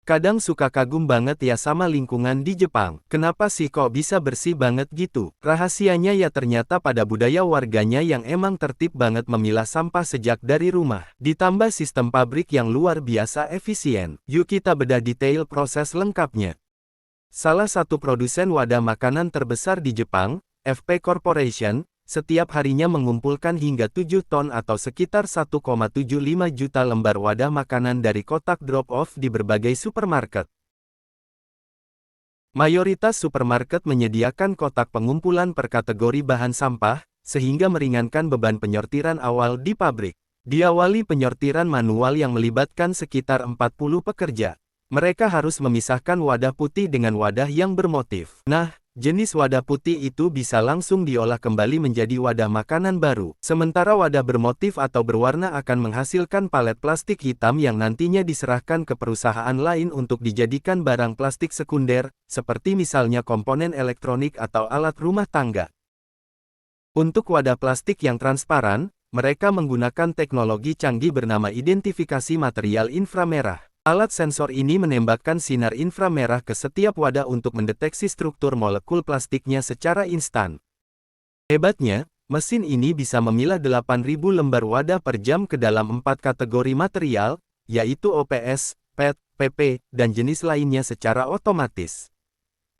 Kadang suka kagum banget ya sama lingkungan di Jepang. Kenapa sih kok bisa bersih banget gitu? Rahasianya ya ternyata pada budaya warganya yang emang tertib banget memilah sampah sejak dari rumah. Ditambah sistem pabrik yang luar biasa efisien. Yuk kita bedah detail proses lengkapnya. Salah satu produsen wadah makanan terbesar di Jepang, FP Corporation, setiap harinya mengumpulkan hingga 7 ton atau sekitar 1,75 juta lembar wadah makanan dari kotak drop-off di berbagai supermarket. Mayoritas supermarket menyediakan kotak pengumpulan per kategori bahan sampah, sehingga meringankan beban penyortiran awal di pabrik. Diawali penyortiran manual yang melibatkan sekitar 40 pekerja. Mereka harus memisahkan wadah putih dengan wadah yang bermotif. Nah, jenis wadah putih itu bisa langsung diolah kembali menjadi wadah makanan baru. Sementara wadah bermotif atau berwarna akan menghasilkan palet plastik hitam yang nantinya diserahkan ke perusahaan lain untuk dijadikan barang plastik sekunder, seperti misalnya komponen elektronik atau alat rumah tangga. Untuk wadah plastik yang transparan, mereka menggunakan teknologi canggih bernama identifikasi material inframerah. Alat sensor ini menembakkan sinar inframerah ke setiap wadah untuk mendeteksi struktur molekul plastiknya secara instan. Hebatnya, mesin ini bisa memilah 8.000 lembar wadah per jam ke dalam 4 kategori material, yaitu OPS, PET, PP, dan jenis lainnya secara otomatis.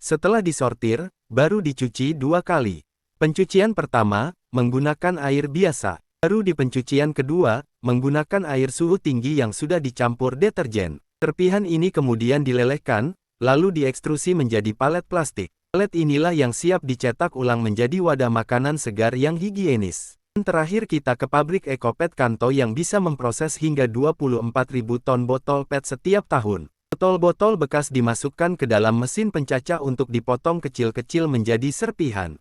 Setelah disortir, baru dicuci 2 kali. Pencucian pertama, menggunakan air biasa. Baru di pencucian kedua, menggunakan air suhu tinggi yang sudah dicampur deterjen. Serpihan ini kemudian dilelehkan, lalu diekstrusi menjadi palet plastik. Palet inilah yang siap dicetak ulang menjadi wadah makanan segar yang higienis. Dan terakhir kita ke pabrik Ecopet Kanto yang bisa memproses hingga 24.000 ton botol PET setiap tahun. Botol-botol bekas dimasukkan ke dalam mesin pencacah untuk dipotong kecil-kecil menjadi serpihan.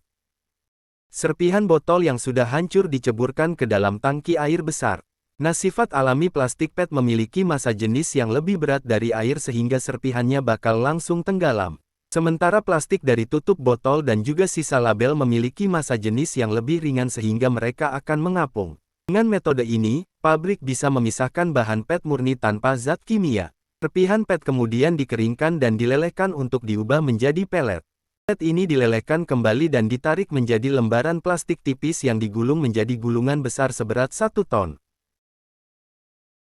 Serpihan botol yang sudah hancur diceburkan ke dalam tangki air besar. Nah, sifat alami plastik PET memiliki massa jenis yang lebih berat dari air sehingga serpihannya bakal langsung tenggelam. Sementara plastik dari tutup botol dan juga sisa label memiliki massa jenis yang lebih ringan sehingga mereka akan mengapung. Dengan metode ini, pabrik bisa memisahkan bahan PET murni tanpa zat kimia. Serpihan PET kemudian dikeringkan dan dilelehkan untuk diubah menjadi pelet. Pelet ini dilelehkan kembali dan ditarik menjadi lembaran plastik tipis yang digulung menjadi gulungan besar seberat 1 ton.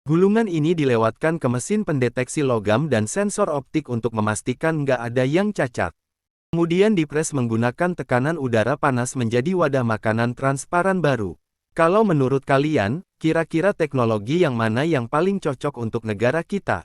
Gulungan ini dilewatkan ke mesin pendeteksi logam dan sensor optik untuk memastikan nggak ada yang cacat. Kemudian dipres menggunakan tekanan udara panas menjadi wadah makanan transparan baru. Kalau menurut kalian, kira-kira teknologi yang mana yang paling cocok untuk negara kita?